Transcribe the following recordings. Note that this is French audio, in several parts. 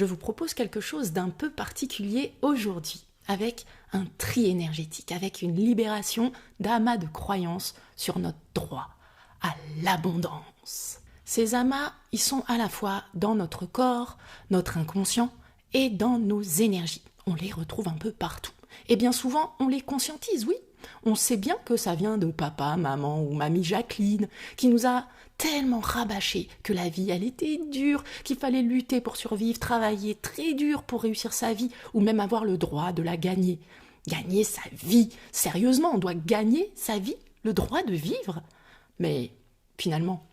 vous propose quelque chose d'un peu particulier aujourd'hui, avec un tri énergétique, avec une libération d'amas de croyances sur notre droit à l'abondance. Ces amas, ils sont à la fois dans notre corps, notre inconscient et dans nos énergies. On les retrouve un peu partout. Et bien souvent, on les conscientise, oui. On sait bien que ça vient de papa, maman ou mamie Jacqueline, qui nous a tellement rabâché que la vie, elle était dure, qu'il fallait lutter pour survivre, travailler très dur pour réussir sa vie, ou même avoir le droit de la gagner. Gagner sa vie. Sérieusement, on doit gagner sa vie, le droit de vivre. Mais finalement,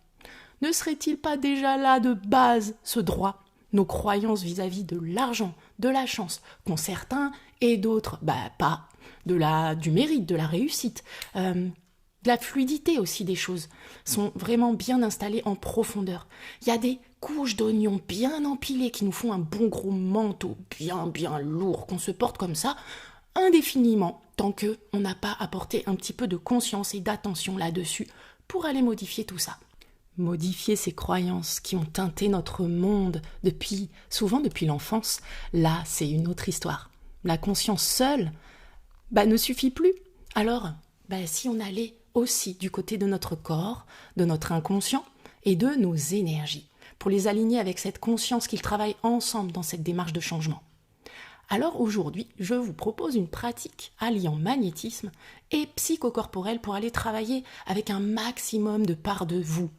ne serait-il pas déjà là de base, ce droit? Nos croyances vis-à-vis de l'argent, de la chance, qu'ont certains et d'autres, pas, du mérite, de la réussite, de la fluidité aussi des choses, sont vraiment bien installées en profondeur. Il y a des couches d'oignons bien empilées qui nous font un bon gros manteau bien lourd, qu'on se porte comme ça, indéfiniment, tant qu'on n'a pas apporté un petit peu de conscience et d'attention là-dessus pour aller modifier tout ça. Modifier ces croyances qui ont teinté notre monde souvent depuis l'enfance, là c'est une autre histoire. La conscience seule, ne suffit plus. Alors, si on allait aussi du côté de notre corps, de notre inconscient et de nos énergies, pour les aligner avec cette conscience qu'ils travaillent ensemble dans cette démarche de changement. Alors aujourd'hui, je vous propose une pratique alliant magnétisme et psychocorporel pour aller travailler avec un maximum de parts de vous.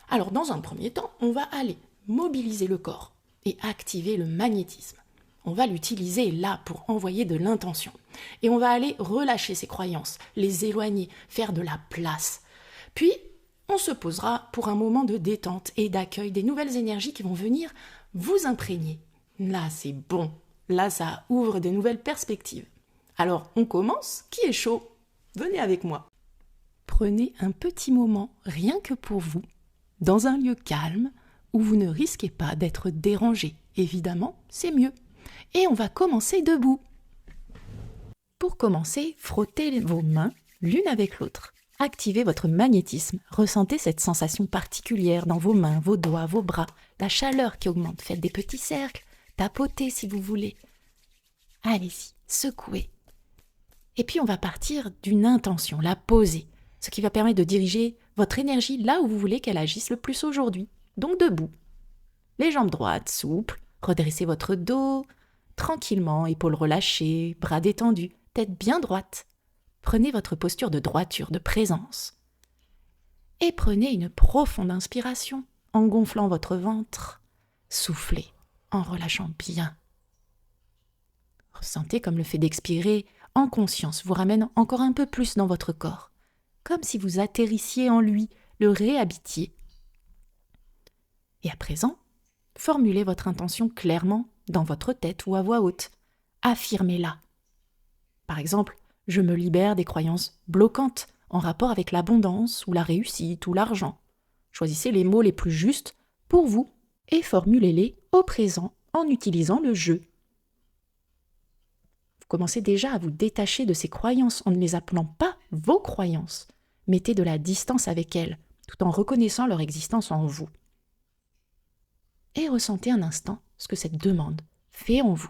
Alors dans un premier temps, on va aller mobiliser le corps et activer le magnétisme. On va l'utiliser là pour envoyer de l'intention. Et on va aller relâcher ces croyances, les éloigner, faire de la place. Puis, on se posera pour un moment de détente et d'accueil des nouvelles énergies qui vont venir vous imprégner. Là, c'est bon. Là, ça ouvre de nouvelles perspectives. Alors, on commence. Qui est chaud? Venez avec moi. Prenez un petit moment, rien que pour vous, dans un lieu calme où vous ne risquez pas d'être dérangé. Évidemment, c'est mieux. Et on va commencer debout. Pour commencer, frottez vos mains l'une avec l'autre. Activez votre magnétisme. Ressentez cette sensation particulière dans vos mains, vos doigts, vos bras. La chaleur qui augmente. Faites des petits cercles. Tapotez si vous voulez. Allez-y, secouez. Et puis on va partir d'une intention, la poser. Ce qui va permettre de diriger votre énergie là où vous voulez qu'elle agisse le plus aujourd'hui. Donc debout. Les jambes droites, souples. Redressez votre dos. Tranquillement, épaules relâchées, bras détendus, tête bien droite. Prenez votre posture de droiture, de présence. Et prenez une profonde inspiration en gonflant votre ventre. Soufflez en relâchant bien. Ressentez comme le fait d'expirer en conscience vous ramène encore un peu plus dans votre corps, comme si vous atterrissiez en lui, le réhabitiez. Et à présent, formulez votre intention clairement dans votre tête ou à voix haute. Affirmez-la. Par exemple, je me libère des croyances bloquantes en rapport avec l'abondance ou la réussite ou l'argent. Choisissez les mots les plus justes pour vous et formulez-les au présent en utilisant le « je ». Vous commencez déjà à vous détacher de ces croyances en ne les appelant pas vos croyances. Mettez de la distance avec elles, tout en reconnaissant leur existence en vous. Et ressentez un instant ce que cette demande fait en vous.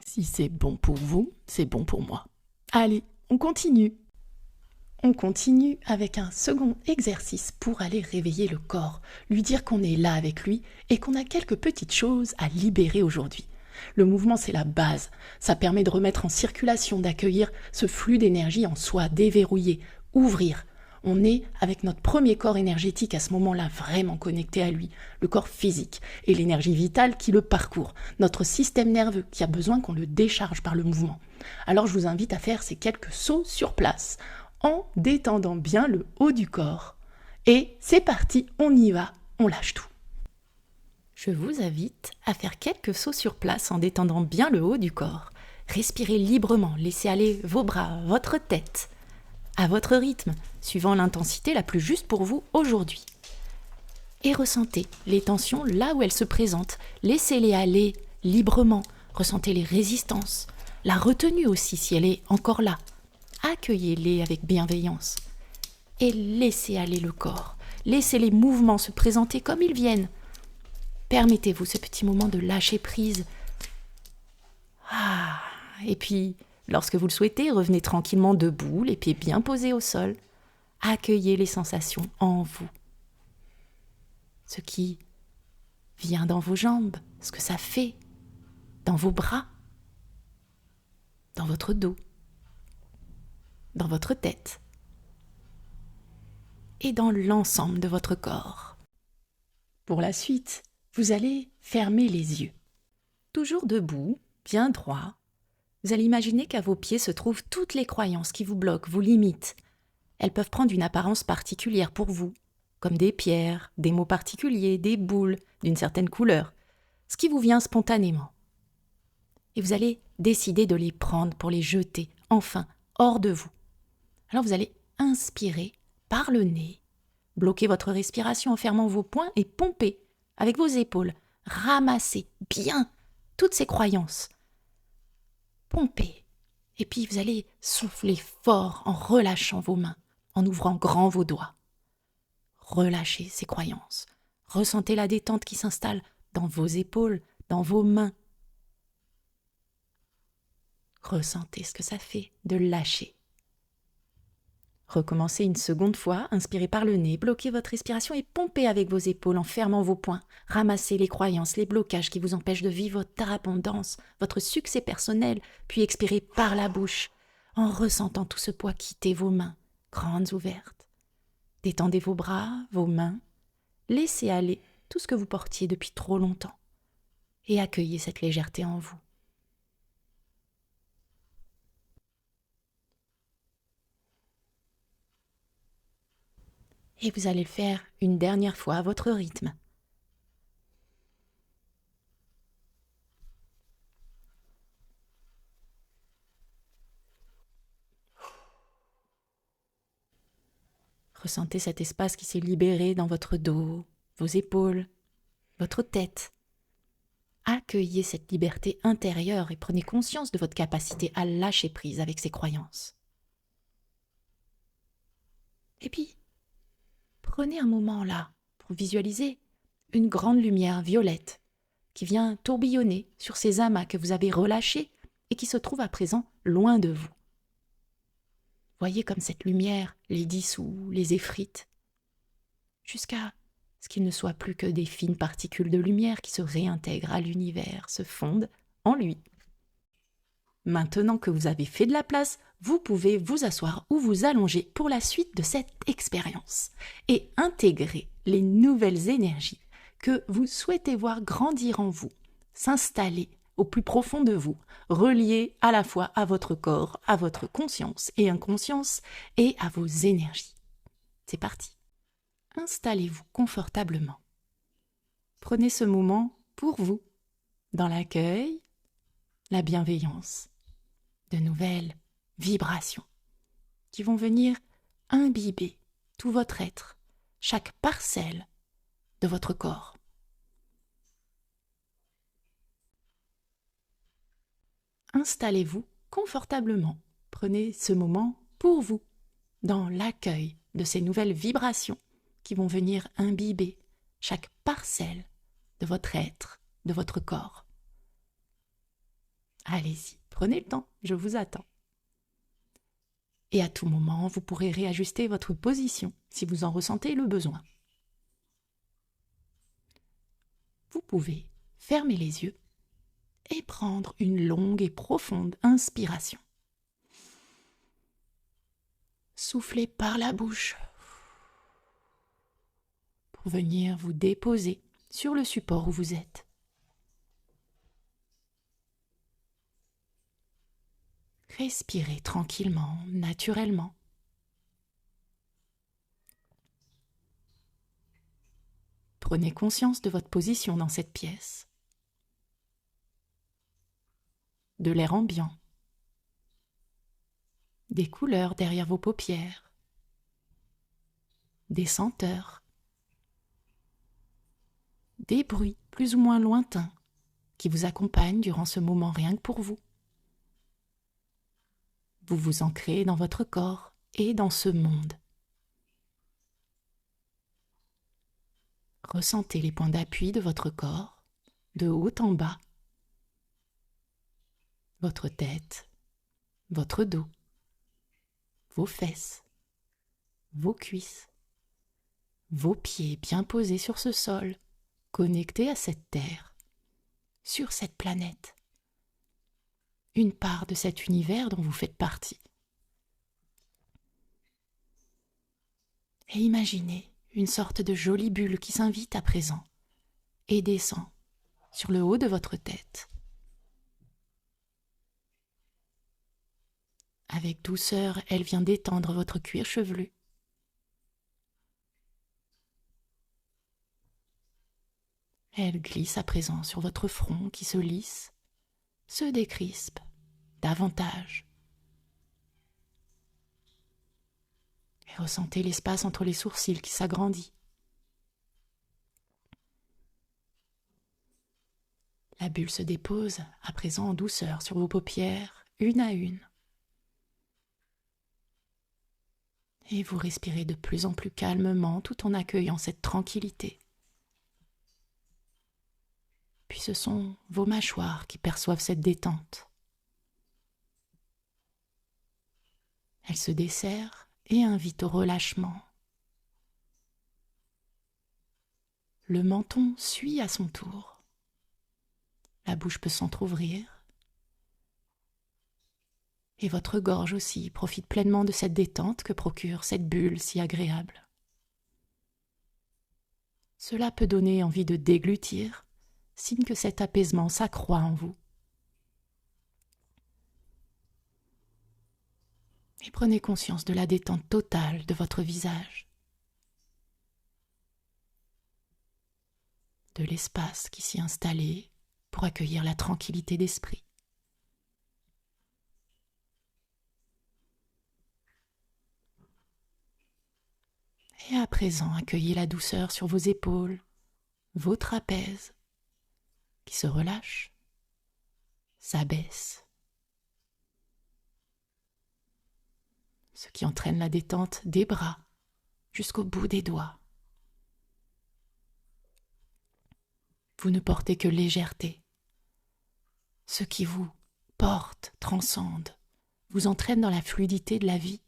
Si c'est bon pour vous, c'est bon pour moi. Allez, on continue. On continue avec un second exercice pour aller réveiller le corps, lui dire qu'on est là avec lui et qu'on a quelques petites choses à libérer aujourd'hui. Le mouvement, c'est la base. Ça permet de remettre en circulation, d'accueillir ce flux d'énergie en soi, déverrouiller, ouvrir. On est avec notre premier corps énergétique à ce moment-là vraiment connecté à lui, le corps physique et l'énergie vitale qui le parcourt, notre système nerveux qui a besoin qu'on le décharge par le mouvement. Alors je vous invite à faire ces quelques sauts sur place en détendant bien le haut du corps. Et c'est parti, on y va, on lâche tout. Je vous invite à faire quelques sauts sur place en détendant bien le haut du corps. Respirez librement, laissez aller vos bras, votre tête, à votre rythme, suivant l'intensité la plus juste pour vous aujourd'hui. Et ressentez les tensions là où elles se présentent. Laissez-les aller librement. Ressentez les résistances, la retenue aussi si elle est encore là. accueillez-les avec bienveillance et laissez aller le corps. Laissez les mouvements se présenter comme ils viennent. Permettez-vous ce petit moment de lâcher prise. Et puis, lorsque vous le souhaitez, revenez tranquillement debout, les pieds bien posés au sol. Accueillez les sensations en vous. Ce qui vient dans vos jambes, ce que ça fait dans vos bras, dans votre dos, dans votre tête et dans l'ensemble de votre corps. Pour la suite, vous allez fermer les yeux. Toujours debout, bien droit, vous allez imaginer qu'à vos pieds se trouvent toutes les croyances qui vous bloquent, vous limitent. Elles peuvent prendre une apparence particulière pour vous, comme des pierres, des mots particuliers, des boules d'une certaine couleur, ce qui vous vient spontanément. Et vous allez décider de les prendre pour les jeter, enfin, hors de vous. Alors vous allez inspirer par le nez, bloquer votre respiration en fermant vos poings et pomper avec vos épaules. Ramassez bien toutes ces croyances. Pompez. Et puis vous allez souffler fort en relâchant vos mains, en ouvrant grand vos doigts. Relâchez ces croyances. Ressentez la détente qui s'installe dans vos épaules, dans vos mains. Ressentez ce que ça fait de lâcher. Recommencez une seconde fois, inspirez par le nez, bloquez votre respiration et pompez avec vos épaules en fermant vos poings. Ramassez les croyances, les blocages qui vous empêchent de vivre votre abondance, votre succès personnel, puis expirez par la bouche, en ressentant tout ce poids quitter vos mains, grandes ouvertes. Détendez vos bras, vos mains, laissez aller tout ce que vous portiez depuis trop longtemps et accueillez cette légèreté en vous. Et vous allez le faire une dernière fois à votre rythme. Ressentez cet espace qui s'est libéré dans votre dos, vos épaules, votre tête. Accueillez cette liberté intérieure et prenez conscience de votre capacité à lâcher prise avec ces croyances. Et puis, prenez un moment là pour visualiser une grande lumière violette qui vient tourbillonner sur ces amas que vous avez relâchés et qui se trouvent à présent loin de vous. Voyez comme cette lumière les dissout, les effrite, jusqu'à ce qu'il ne soit plus que des fines particules de lumière qui se réintègrent à l'univers, se fondent en lui. Maintenant que vous avez fait de la place, vous pouvez vous asseoir ou vous allonger pour la suite de cette expérience et intégrer les nouvelles énergies que vous souhaitez voir grandir en vous, s'installer au plus profond de vous, reliées à la fois à votre corps, à votre conscience et inconscience et à vos énergies. C'est parti. Installez-vous confortablement. Prenez ce moment pour vous, dans l'accueil, la bienveillance, de nouvelles vibrations qui vont venir imbiber tout votre être, chaque parcelle de votre corps. Installez-vous confortablement. Prenez ce moment pour vous, dans l'accueil de ces nouvelles vibrations qui vont venir imbiber chaque parcelle de votre être, de votre corps. Allez-y, prenez le temps, je vous attends. Et à tout moment, vous pourrez réajuster votre position si vous en ressentez le besoin. Vous pouvez fermer les yeux et prendre une longue et profonde inspiration. Soufflez par la bouche pour venir vous déposer sur le support où vous êtes. Respirez tranquillement, naturellement. Prenez conscience de votre position dans cette pièce, de l'air ambiant, des couleurs derrière vos paupières, des senteurs, des bruits plus ou moins lointains qui vous accompagnent durant ce moment rien que pour vous. Vous vous ancrez dans votre corps et dans ce monde. Ressentez les points d'appui de votre corps, de haut en bas, votre tête, votre dos, vos fesses, vos cuisses, vos pieds bien posés sur ce sol, connectés à cette terre, sur cette planète, une part de cet univers dont vous faites partie. Et imaginez une sorte de jolie bulle qui s'invite à présent et descend sur le haut de votre tête. Avec douceur, elle vient détendre votre cuir chevelu. Elle glisse à présent sur votre front qui se lisse, se décrispe davantage. Et ressentez l'espace entre les sourcils qui s'agrandit. La bulle se dépose à présent en douceur sur vos paupières, une à une. Et vous respirez de plus en plus calmement tout en accueillant cette tranquillité. Puis ce sont vos mâchoires qui perçoivent cette détente. Elles se desserrent et invitent au relâchement. Le menton suit à son tour. La bouche peut s'entr'ouvrir. Et votre gorge aussi profite pleinement de cette détente que procure cette bulle si agréable. Cela peut donner envie de déglutir, signe que cet apaisement s'accroît en vous. Et prenez conscience de la détente totale de votre visage, de l'espace qui s'y est installé pour accueillir la tranquillité d'esprit. Et à présent, accueillez la douceur sur vos épaules, vos trapèzes, qui se relâchent, s'abaissent, ce qui entraîne la détente des bras jusqu'au bout des doigts. Vous ne portez que légèreté. Ce qui vous porte, transcende, vous entraîne dans la fluidité de la vie.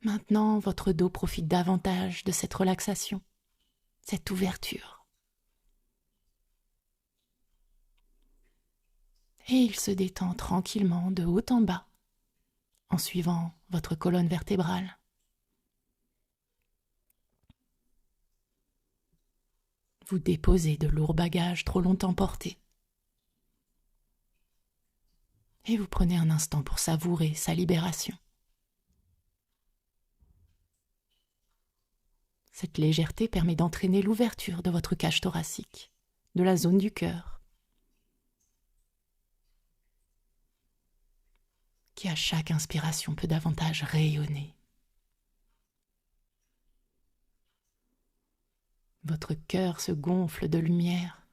Maintenant, votre dos profite davantage de cette relaxation, cette ouverture. Et il se détend tranquillement de haut en bas, en suivant votre colonne vertébrale. Vous déposez de lourds bagages trop longtemps portés. Et vous prenez un instant pour savourer sa libération. Cette légèreté permet d'entraîner l'ouverture de votre cage thoracique, de la zone du cœur, qui à chaque inspiration peut davantage rayonner. Votre cœur se gonfle de lumière.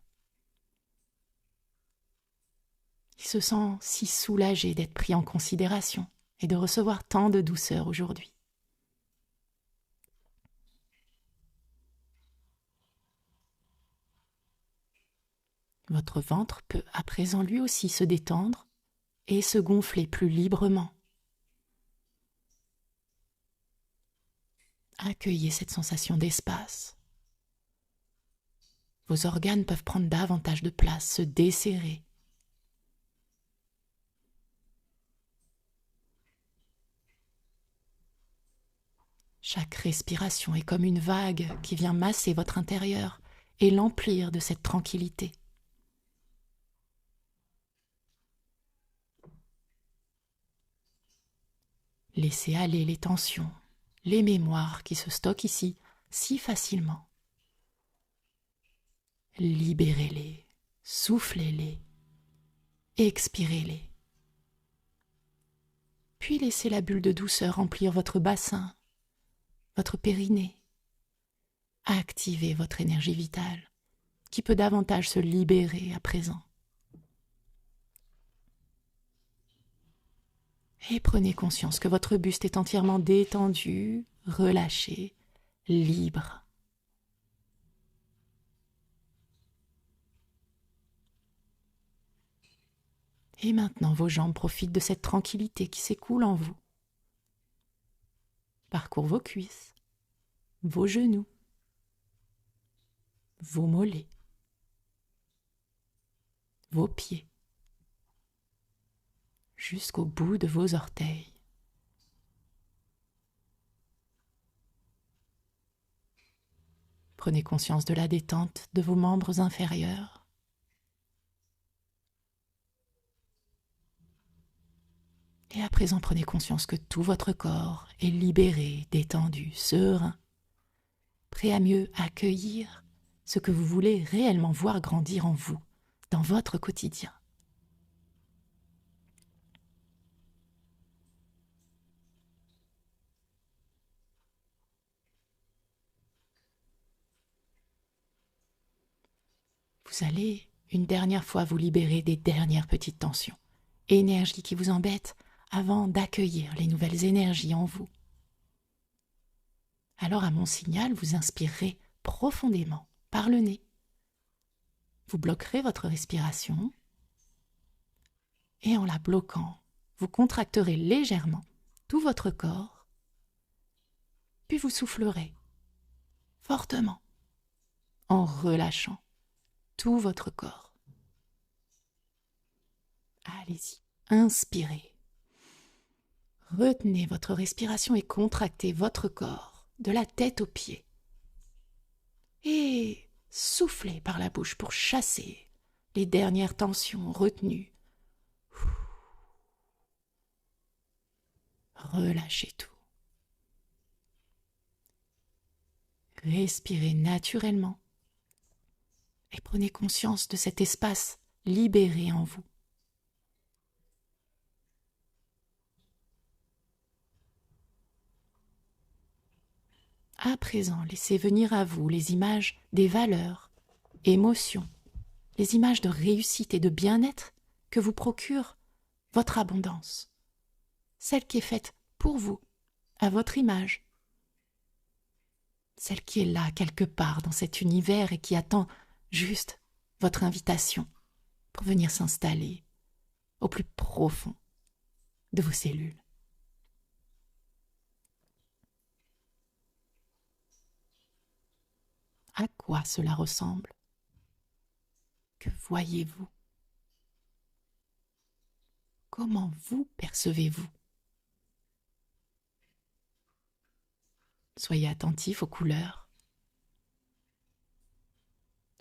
Il se sent si soulagé d'être pris en considération et de recevoir tant de douceur aujourd'hui. Votre ventre peut à présent lui aussi se détendre et se gonfler plus librement. Accueillez cette sensation d'espace. Vos organes peuvent prendre davantage de place, se desserrer. Chaque respiration est comme une vague qui vient masser votre intérieur et l'emplir de cette tranquillité. Laissez aller les tensions, les mémoires qui se stockent ici si facilement. Libérez-les, soufflez-les, expirez-les. Puis laissez la bulle de douceur remplir votre bassin, votre périnée. Activez votre énergie vitale qui peut davantage se libérer à présent. Et prenez conscience que votre buste est entièrement détendu, relâché, libre. Et maintenant, vos jambes profitent de cette tranquillité qui s'écoule en vous. Parcours vos cuisses, vos genoux, vos mollets, vos pieds, jusqu'au bout de vos orteils. Prenez conscience de la détente de vos membres inférieurs. Et à présent, prenez conscience que tout votre corps est libéré, détendu, serein, prêt à mieux accueillir ce que vous voulez réellement voir grandir en vous, dans votre quotidien. Vous allez une dernière fois vous libérer des dernières petites tensions, énergies qui vous embêtent avant d'accueillir les nouvelles énergies en vous. Alors à mon signal, vous inspirerez profondément par le nez. Vous bloquerez votre respiration et en la bloquant, vous contracterez légèrement tout votre corps, puis vous soufflerez fortement en relâchant tout votre corps. Allez-y, inspirez. Retenez votre respiration et contractez votre corps de la tête aux pieds. Et soufflez par la bouche pour chasser les dernières tensions retenues. Relâchez tout. Respirez naturellement et prenez conscience de cet espace libéré en vous. À présent, laissez venir à vous les images des valeurs, émotions, les images de réussite et de bien-être que vous procure votre abondance, celle qui est faite pour vous, à votre image, celle qui est là quelque part dans cet univers et qui attend juste votre invitation pour venir s'installer au plus profond de vos cellules. À quoi cela ressemble? Que voyez-vous? Comment vous percevez-vous? Soyez attentif aux couleurs,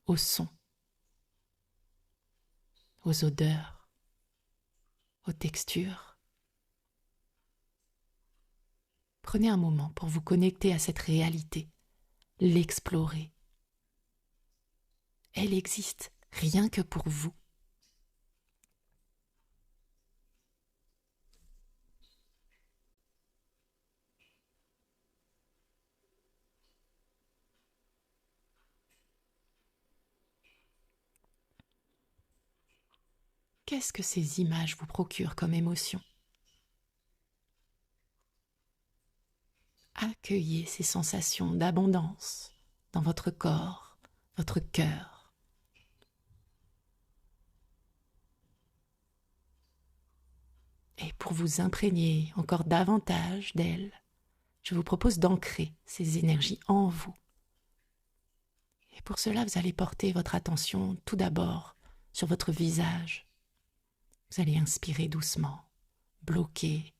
aux sons, aux odeurs, aux textures. Prenez un moment pour vous connecter à cette réalité, l'explorer. Elle existe rien que pour vous. Qu'est-ce que ces images vous procurent comme émotion? Accueillez ces sensations d'abondance dans votre corps, votre cœur. Et pour vous imprégner encore davantage d'elles, je vous propose d'ancrer ces énergies en vous. Et pour cela, vous allez porter votre attention tout d'abord sur votre visage. Vous allez inspirer doucement, bloquer,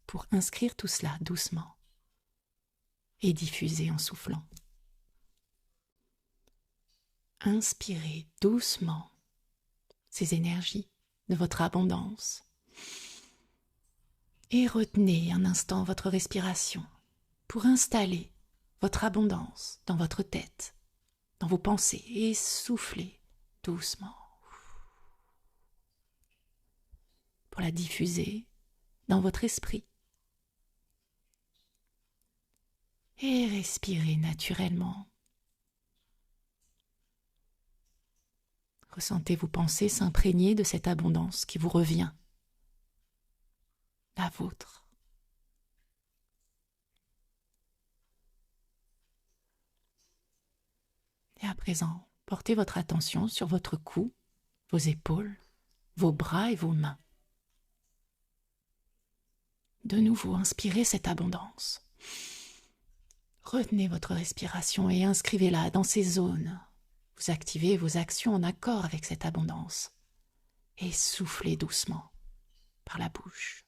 pour inscrire tout cela doucement et diffuser en soufflant. Inspirez doucement ces énergies de votre abondance et retenez un instant votre respiration pour installer votre abondance dans votre tête, dans vos pensées et soufflez doucement pour la diffuser dans votre esprit. Et respirez naturellement. Ressentez vos pensées s'imprégner de cette abondance qui vous revient la vôtre. Et à présent, portez votre attention sur votre cou, vos épaules, vos bras et vos mains. De nouveau, inspirez cette abondance. Retenez votre respiration et inscrivez-la dans ces zones. Vous activez vos actions en accord avec cette abondance. Et soufflez doucement par la bouche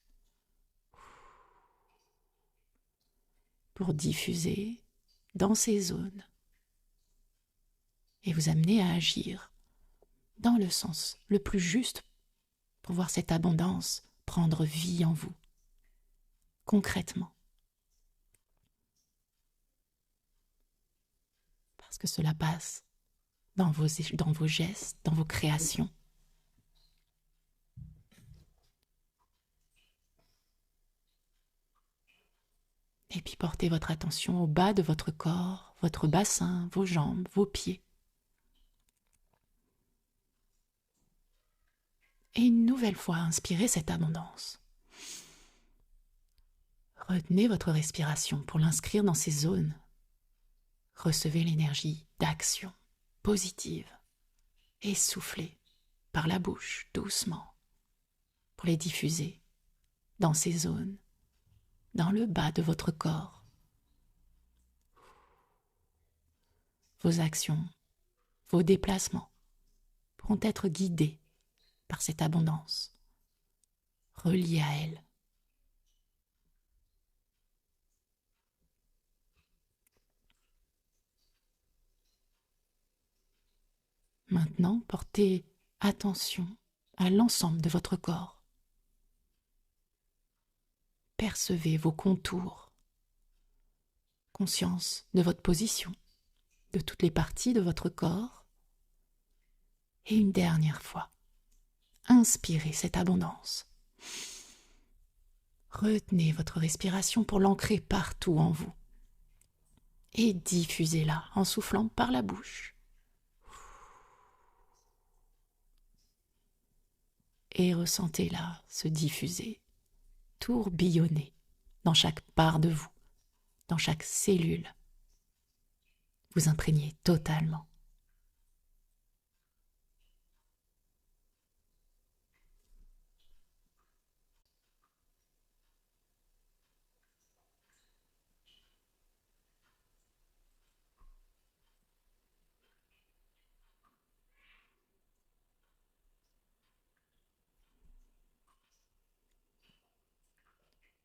pour diffuser dans ces zones et vous amener à agir dans le sens le plus juste pour voir cette abondance prendre vie en vous, concrètement. Parce que cela passe dans vos gestes, dans vos créations. Et puis portez votre attention au bas de votre corps, votre bassin, vos jambes, vos pieds. Et une nouvelle fois, inspirez cette abondance. Retenez votre respiration pour l'inscrire dans ces zones. Recevez l'énergie d'action positive et soufflez par la bouche doucement pour les diffuser dans ces zones, dans le bas de votre corps. Vos actions, vos déplacements pourront être guidés par cette abondance, reliés à elle. Maintenant, portez attention à l'ensemble de votre corps. Percevez vos contours, conscience de votre position, de toutes les parties de votre corps. Et une dernière fois, inspirez cette abondance. Retenez votre respiration pour l'ancrer partout en vous. Et diffusez-la en soufflant par la bouche. Et ressentez-la se diffuser, tourbillonner dans chaque part de vous, dans chaque cellule. Vous imprégnez totalement.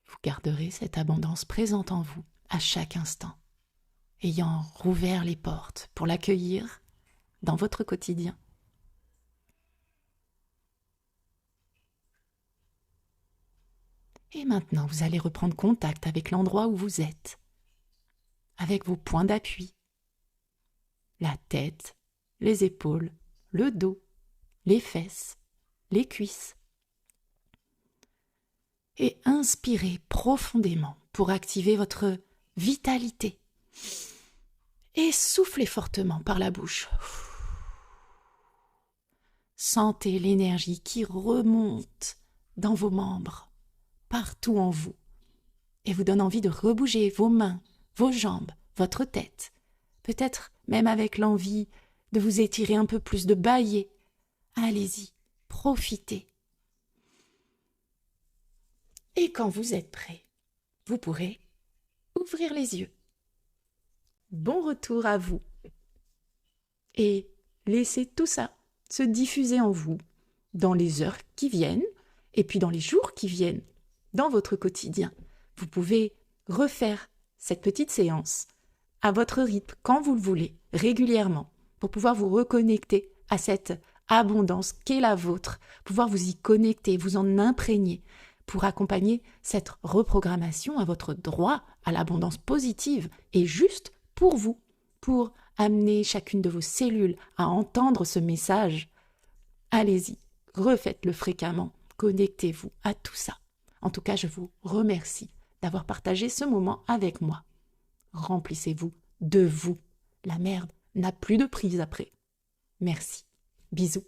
Vous garderez cette abondance présente en vous à chaque instant, ayant rouvert les portes pour l'accueillir dans votre quotidien. Et maintenant, vous allez reprendre contact avec l'endroit où vous êtes, avec vos points d'appui, la tête, les épaules, le dos, les fesses, les cuisses. Et inspirez profondément pour activer votre vitalité. Et soufflez fortement par la bouche. Sentez l'énergie qui remonte dans vos membres, partout en vous, et vous donne envie de rebouger vos mains, vos jambes, votre tête, peut-être même avec l'envie de vous étirer un peu plus, de bâiller. Allez-y, profitez. Et quand vous êtes prêt, vous pourrez ouvrir les yeux. Bon retour à vous. Et laissez tout ça se diffuser en vous dans les heures qui viennent et puis dans les jours qui viennent, dans votre quotidien. Vous pouvez refaire cette petite séance à votre rythme, quand vous le voulez, régulièrement, pour pouvoir vous reconnecter à cette abondance qu'est la vôtre, pouvoir vous y connecter, vous en imprégner, pour accompagner cette reprogrammation à votre droit à l'abondance positive et juste pour vous, pour amener chacune de vos cellules à entendre ce message. Allez-y, refaites-le fréquemment, connectez-vous à tout ça. En tout cas, je vous remercie d'avoir partagé ce moment avec moi. Remplissez-vous de vous. La merde n'a plus de prise après. Merci. Bisous.